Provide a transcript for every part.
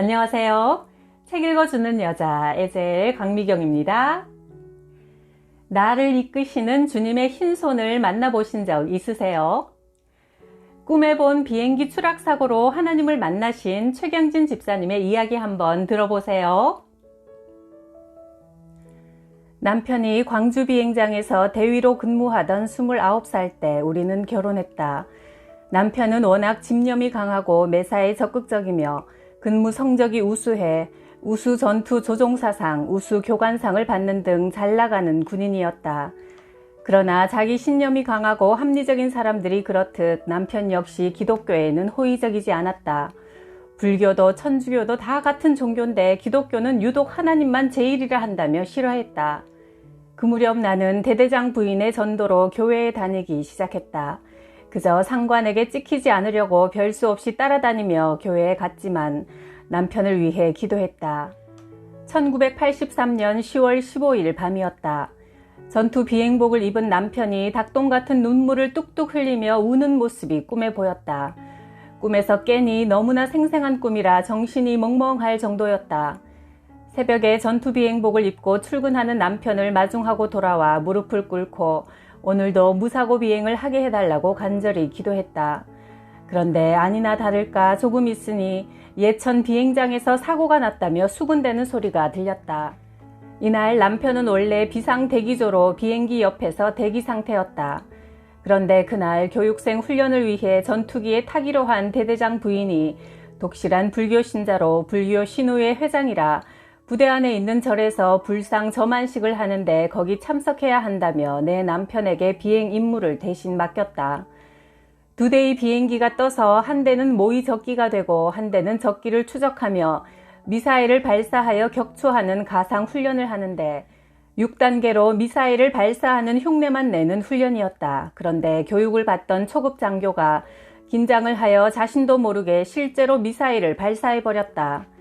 안녕하세요. 책 읽어주는 여자 에젤 강미경입니다. 나를 이끄시는 주님의 흰 손을 만나보신 적 있으세요? 꿈에 본 비행기 추락 사고로 하나님을 만나신 최경진 집사님의 이야기 한번 들어보세요. 남편이 광주 비행장에서 대위로 근무하던 29살 때 우리는 결혼했다. 남편은 워낙 집념이 강하고 매사에 적극적이며 근무 성적이 우수해 우수 전투 조종사상, 우수 교관상을 받는 등 잘 나가는 군인이었다. 그러나 자기 신념이 강하고 합리적인 사람들이 그렇듯 남편 역시 기독교에는 호의적이지 않았다. 불교도 천주교도 다 같은 종교인데 기독교는 유독 하나님만 제일이라 한다며 싫어했다. 그 무렵 나는 대대장 부인의 전도로 교회에 다니기 시작했다. 그저 상관에게 찍히지 않으려고 별수 없이 따라다니며 교회에 갔지만 남편을 위해 기도했다. 1983년 10월 15일 밤이었다. 전투 비행복을 입은 남편이 닭똥 같은 눈물을 뚝뚝 흘리며 우는 모습이 꿈에 보였다. 꿈에서 깨니 너무나 생생한 꿈이라 정신이 멍멍할 정도였다. 새벽에 전투 비행복을 입고 출근하는 남편을 마중하고 돌아와 무릎을 꿇고 오늘도 무사고 비행을 하게 해달라고 간절히 기도했다. 그런데 아니나 다를까 조금 있으니 예천 비행장에서 사고가 났다며 수군대는 소리가 들렸다. 이날 남편은 원래 비상 대기조로 비행기 옆에서 대기 상태였다. 그런데 그날 교육생 훈련을 위해 전투기에 타기로 한 대대장 부인이 독실한 불교 신자로 불교 신우회 회장이라 부대 안에 있는 절에서 불상 점안식을 하는데 거기 참석해야 한다며 내 남편에게 비행 임무를 대신 맡겼다. 두 대의 비행기가 떠서 한 대는 모의 적기가 되고 한 대는 적기를 추적하며 미사일을 발사하여 격추하는 가상 훈련을 하는데 6단계로 미사일을 발사하는 흉내만 내는 훈련이었다. 그런데 교육을 받던 초급 장교가 긴장을 하여 자신도 모르게 실제로 미사일을 발사해버렸다.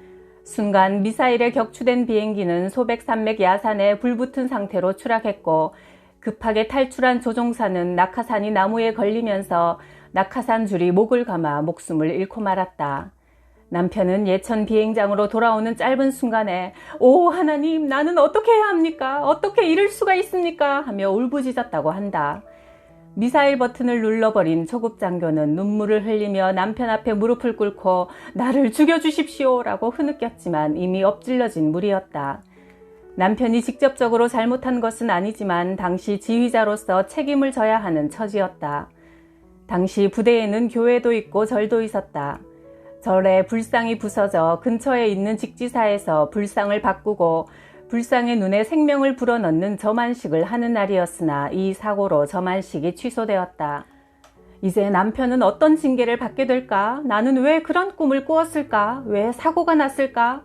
순간 미사일에 격추된 비행기는 소백산맥 야산에 불붙은 상태로 추락했고 급하게 탈출한 조종사는 낙하산이 나무에 걸리면서 낙하산 줄이 목을 감아 목숨을 잃고 말았다. 남편은 예천 비행장으로 돌아오는 짧은 순간에 오 하나님 나는 어떻게 해야 합니까? 어떻게 이럴 수가 있습니까? 하며 울부짖었다고 한다. 미사일 버튼을 눌러버린 초급 장교는 눈물을 흘리며 남편 앞에 무릎을 꿇고 나를 죽여주십시오 라고 흐느꼈지만 이미 엎질러진 물이었다. 남편이 직접적으로 잘못한 것은 아니지만 당시 지휘자로서 책임을 져야 하는 처지였다. 당시 부대에는 교회도 있고 절도 있었다. 절에 불상이 부서져 근처에 있는 직지사에서 불상을 바꾸고 불상의 눈에 생명을 불어넣는 점안식을 하는 날이었으나 이 사고로 점안식이 취소되었다. 이제 남편은 어떤 징계를 받게 될까? 나는 왜 그런 꿈을 꾸었을까? 왜 사고가 났을까?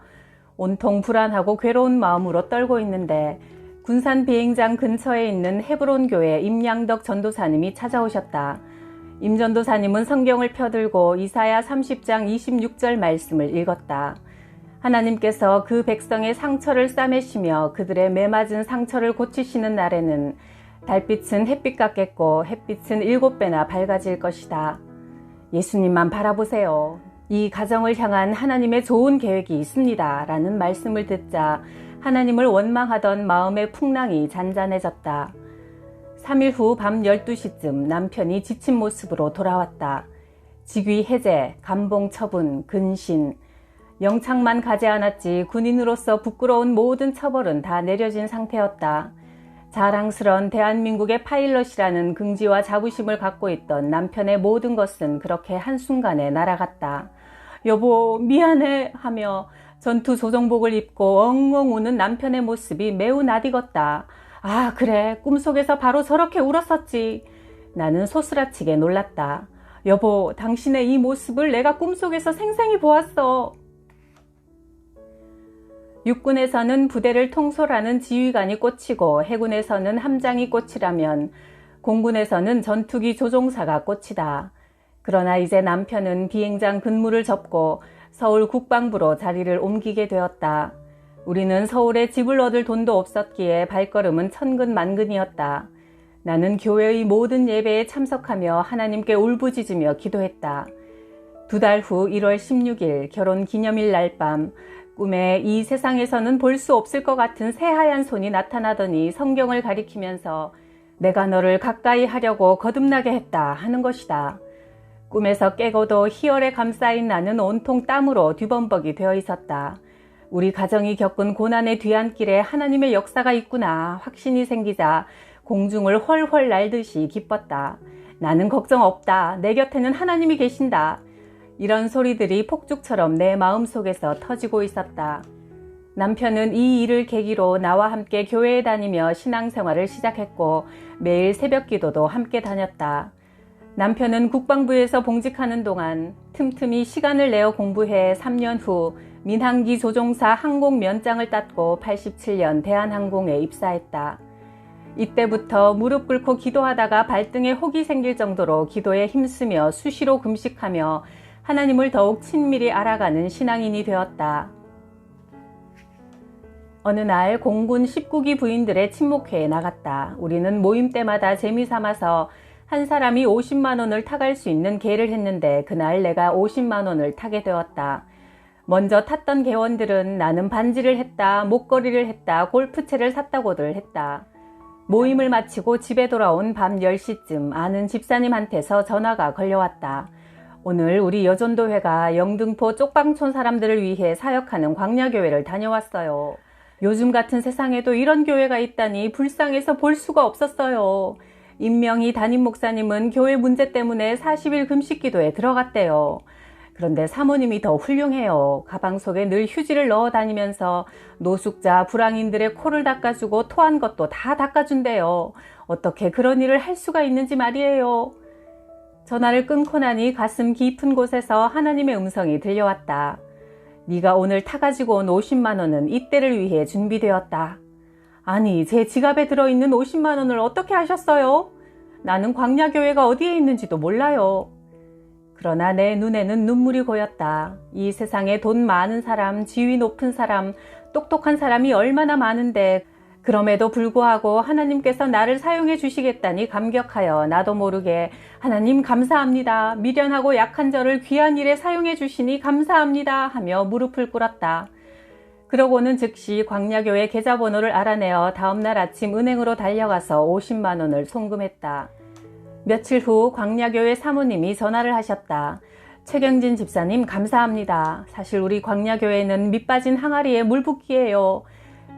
온통 불안하고 괴로운 마음으로 떨고 있는데 군산 비행장 근처에 있는 헤브론 교회 임양덕 전도사님이 찾아오셨다. 임 전도사님은 성경을 펴들고 이사야 30장 26절 말씀을 읽었다. 하나님께서 그 백성의 상처를 싸매시며 그들의 매맞은 상처를 고치시는 날에는 달빛은 햇빛 같겠고 햇빛은 7배나 밝아질 것이다. 예수님만 바라보세요. 이 가정을 향한 하나님의 좋은 계획이 있습니다. 라는 말씀을 듣자 하나님을 원망하던 마음의 풍랑이 잔잔해졌다. 3일 후 밤 12시쯤 남편이 지친 모습으로 돌아왔다. 직위 해제, 감봉 처분, 근신, 영창만 가지 않았지 군인으로서 부끄러운 모든 처벌은 다 내려진 상태였다. 자랑스런 대한민국의 파일럿이라는 긍지와 자부심을 갖고 있던 남편의 모든 것은 그렇게 한순간에 날아갔다. 여보 미안해 하며 전투 조종복을 입고 엉엉 우는 남편의 모습이 매우 낯익었다. 아 그래 꿈속에서 바로 저렇게 울었었지. 나는 소스라치게 놀랐다. 여보 당신의 이 모습을 내가 꿈속에서 생생히 보았어. 육군에서는 부대를 통솔하는 지휘관이 꽃이고 해군에서는 함장이 꽃이라면 공군에서는 전투기 조종사가 꽃이다. 그러나 이제 남편은 비행장 근무를 접고 서울 국방부로 자리를 옮기게 되었다. 우리는 서울에 집을 얻을 돈도 없었기에 발걸음은 천근만근이었다. 나는 교회의 모든 예배에 참석하며 하나님께 울부짖으며 기도했다. 2달 후 1월 16일 결혼 기념일 날 밤 꿈에 이 세상에서는 볼 수 없을 것 같은 새하얀 손이 나타나더니 성경을 가리키면서 내가 너를 가까이 하려고 거듭나게 했다 하는 것이다. 꿈에서 깨고도 희열에 감싸인 나는 온통 땀으로 뒤범벅이 되어 있었다. 우리 가정이 겪은 고난의 뒤안길에 하나님의 역사가 있구나 확신이 생기자 공중을 훨훨 날듯이 기뻤다. 나는 걱정 없다. 내 곁에는 하나님이 계신다. 이런 소리들이 폭죽처럼 내 마음속에서 터지고 있었다. 남편은 이 일을 계기로 나와 함께 교회에 다니며 신앙생활을 시작했고 매일 새벽 기도도 함께 다녔다. 남편은 국방부에서 봉직하는 동안 틈틈이 시간을 내어 공부해 3년 후 민항기 조종사 항공 면장을 땄고 87년 대한항공에 입사했다. 이때부터 무릎 꿇고 기도하다가 발등에 혹이 생길 정도로 기도에 힘쓰며 수시로 금식하며 하나님을 더욱 친밀히 알아가는 신앙인이 되었다. 어느 날 공군 19기 부인들의 친목회에 나갔다. 우리는 모임 때마다 재미삼아서 한 사람이 50만 원을 타갈 수 있는 계를 했는데 그날 내가 50만 원을 타게 되었다. 먼저 탔던 개원들은 나는 반지를 했다, 목걸이를 했다, 골프채를 샀다고들 했다. 모임을 마치고 집에 돌아온 밤 10시쯤 아는 집사님한테서 전화가 걸려왔다. 오늘 우리 여전도회가 영등포 쪽방촌 사람들을 위해 사역하는 광야교회를 다녀왔어요. 요즘 같은 세상에도 이런 교회가 있다니 불쌍해서 볼 수가 없었어요. 임명희 담임 목사님은 교회 문제 때문에 40일 금식기도에 들어갔대요. 그런데 사모님이 더 훌륭해요. 가방 속에 늘 휴지를 넣어 다니면서 노숙자, 불황인들의 코를 닦아주고 토한 것도 다 닦아준대요. 어떻게 그런 일을 할 수가 있는지 말이에요. 전화를 끊고 나니 가슴 깊은 곳에서 하나님의 음성이 들려왔다. 네가 오늘 타가지고 온 50만 원은 이때를 위해 준비되었다. 아니, 제 지갑에 들어있는 50만 원을 어떻게 하셨어요? 나는 광야교회가 어디에 있는지도 몰라요. 그러나 내 눈에는 눈물이 고였다. 이 세상에 돈 많은 사람, 지위 높은 사람, 똑똑한 사람이 얼마나 많은데 그럼에도 불구하고 하나님께서 나를 사용해 주시겠다니 감격하여 나도 모르게 하나님 감사합니다. 미련하고 약한 저를 귀한 일에 사용해 주시니 감사합니다 하며 무릎을 꿇었다. 그러고는 즉시 광야교회 계좌번호를 알아내어 다음날 아침 은행으로 달려가서 50만 원을 송금했다. 며칠 후 광야교회 사모님이 전화를 하셨다. 최경진 집사님 감사합니다. 사실 우리 광야교회는 밑빠진 항아리에 물 붓기예요.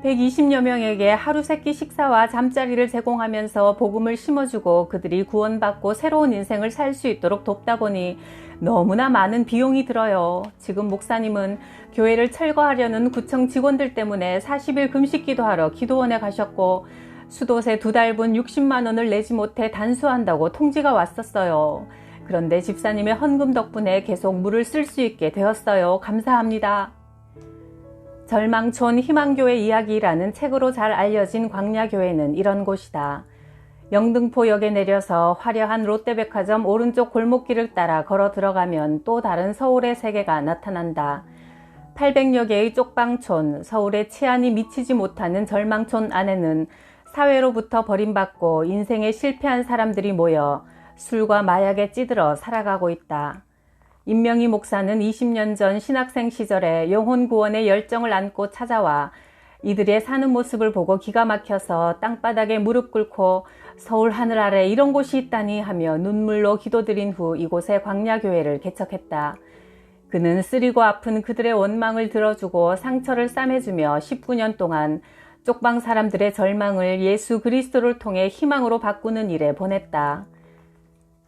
120여 명에게 하루 세끼 식사와 잠자리를 제공하면서 복음을 심어주고 그들이 구원받고 새로운 인생을 살 수 있도록 돕다 보니 너무나 많은 비용이 들어요. 지금 목사님은 교회를 철거하려는 구청 직원들 때문에 40일 금식기도 하러 기도원에 가셨고 수도세 2달분 60만 원을 내지 못해 단수한다고 통지가 왔었어요. 그런데 집사님의 헌금 덕분에 계속 물을 쓸 수 있게 되었어요. 감사합니다. 절망촌 희망교회 이야기라는 책으로 잘 알려진 광야교회는 이런 곳이다. 영등포역에 내려서 화려한 롯데백화점 오른쪽 골목길을 따라 걸어 들어가면 또 다른 서울의 세계가 나타난다. 800여 개의 쪽방촌, 서울의 치안이 미치지 못하는 절망촌 안에는 사회로부터 버림받고 인생에 실패한 사람들이 모여 술과 마약에 찌들어 살아가고 있다. 임명희 목사는 20년 전 신학생 시절에 영혼 구원의 열정을 안고 찾아와 이들의 사는 모습을 보고 기가 막혀서 땅바닥에 무릎 꿇고 서울 하늘 아래 이런 곳이 있다니 하며 눈물로 기도드린 후 이곳에 광야교회를 개척했다. 그는 쓰리고 아픈 그들의 원망을 들어주고 상처를 싸매주며 19년 동안 쪽방 사람들의 절망을 예수 그리스도를 통해 희망으로 바꾸는 일에 보냈다.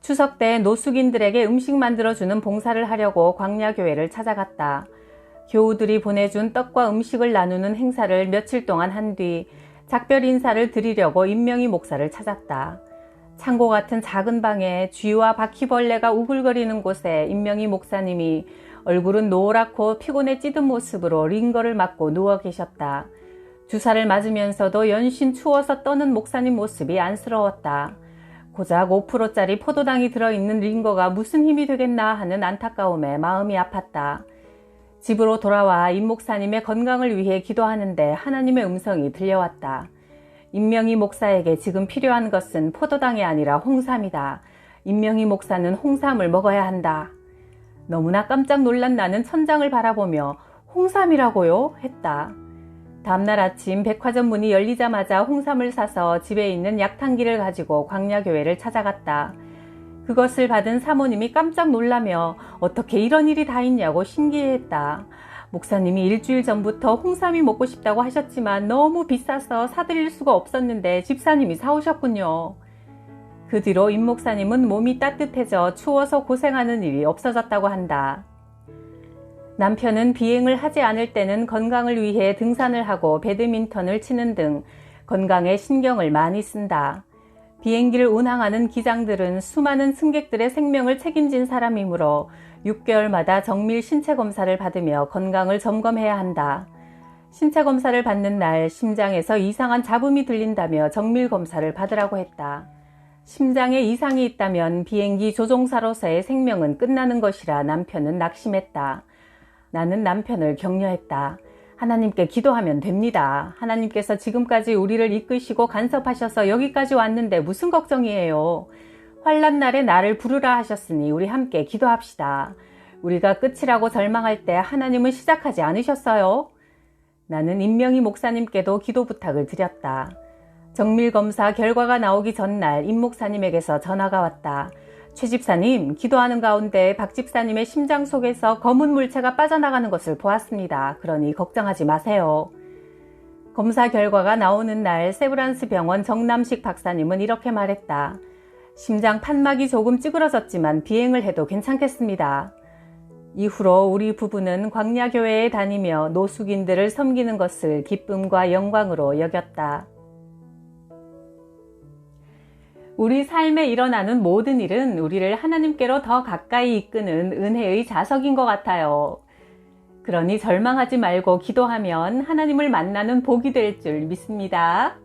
추석 때 노숙인들에게 음식 만들어주는 봉사를 하려고 광야교회를 찾아갔다. 교우들이 보내준 떡과 음식을 나누는 행사를 며칠 동안 한 뒤 작별 인사를 드리려고 임명희 목사를 찾았다. 창고 같은 작은 방에 쥐와 바퀴벌레가 우글거리는 곳에 임명희 목사님이 얼굴은 노랗고 피곤에 찌든 모습으로 링거를 맞고 누워 계셨다. 주사를 맞으면서도 연신 추워서 떠는 목사님 모습이 안쓰러웠다. 고작 5%짜리 포도당이 들어있는 링거가 무슨 힘이 되겠나 하는 안타까움에 마음이 아팠다. 집으로 돌아와 임 목사님의 건강을 위해 기도하는데 하나님의 음성이 들려왔다. 임명희 목사에게 지금 필요한 것은 포도당이 아니라 홍삼이다. 임명희 목사는 홍삼을 먹어야 한다. 너무나 깜짝 놀란 나는 천장을 바라보며 홍삼이라고요? 했다. 다음날 아침 백화점 문이 열리자마자 홍삼을 사서 집에 있는 약탕기를 가지고 광야교회를 찾아갔다. 그것을 받은 사모님이 깜짝 놀라며 어떻게 이런 일이 다 있냐고 신기해했다. 목사님이 일주일 전부터 홍삼이 먹고 싶다고 하셨지만 너무 비싸서 사드릴 수가 없었는데 집사님이 사오셨군요. 그 뒤로 임 목사님은 몸이 따뜻해져 추워서 고생하는 일이 없어졌다고 한다. 남편은 비행을 하지 않을 때는 건강을 위해 등산을 하고 배드민턴을 치는 등 건강에 신경을 많이 쓴다. 비행기를 운항하는 기장들은 수많은 승객들의 생명을 책임진 사람이므로 6개월마다 정밀 신체 검사를 받으며 건강을 점검해야 한다. 신체 검사를 받는 날 심장에서 이상한 잡음이 들린다며 정밀 검사를 받으라고 했다. 심장에 이상이 있다면 비행기 조종사로서의 생명은 끝나는 것이라 남편은 낙심했다. 나는 남편을 격려했다. 하나님께 기도하면 됩니다. 하나님께서 지금까지 우리를 이끄시고 간섭하셔서 여기까지 왔는데 무슨 걱정이에요. 환난 날에 나를 부르라 하셨으니 우리 함께 기도합시다. 우리가 끝이라고 절망할 때 하나님은 시작하지 않으셨어요? 나는 임명희 목사님께도 기도 부탁을 드렸다. 정밀검사 결과가 나오기 전날 임 목사님에게서 전화가 왔다. 최 집사님, 기도하는 가운데 박 집사님의 심장 속에서 검은 물체가 빠져나가는 것을 보았습니다. 그러니 걱정하지 마세요. 검사 결과가 나오는 날 세브란스 병원 정남식 박사님은 이렇게 말했다. 심장 판막이 조금 찌그러졌지만 비행을 해도 괜찮겠습니다. 이후로 우리 부부는 광야교회에 다니며 노숙인들을 섬기는 것을 기쁨과 영광으로 여겼다. 우리 삶에 일어나는 모든 일은 우리를 하나님께로 더 가까이 이끄는 은혜의 자석인 것 같아요. 그러니 절망하지 말고 기도하면 하나님을 만나는 복이 될 줄 믿습니다.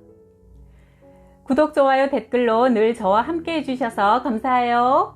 구독, 좋아요, 댓글로 늘 저와 함께 해주셔서 감사해요.